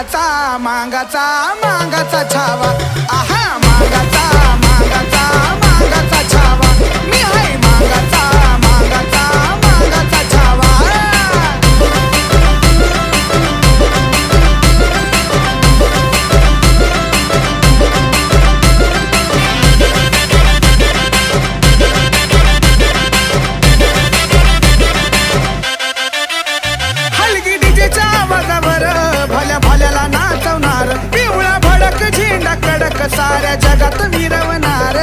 मांगाचा मांगाचा मांगाचा छावा आहा मांगाचा मांगाचा मांगाचा छावा मी हाय मांगाचा मांगाचा मांगाचा छावा हलगी डीजेच्या आवाजावर भल्या भल्याला नाचवणार पिवळा भडक झेंडा कडक साऱ्या जगात मिरवणार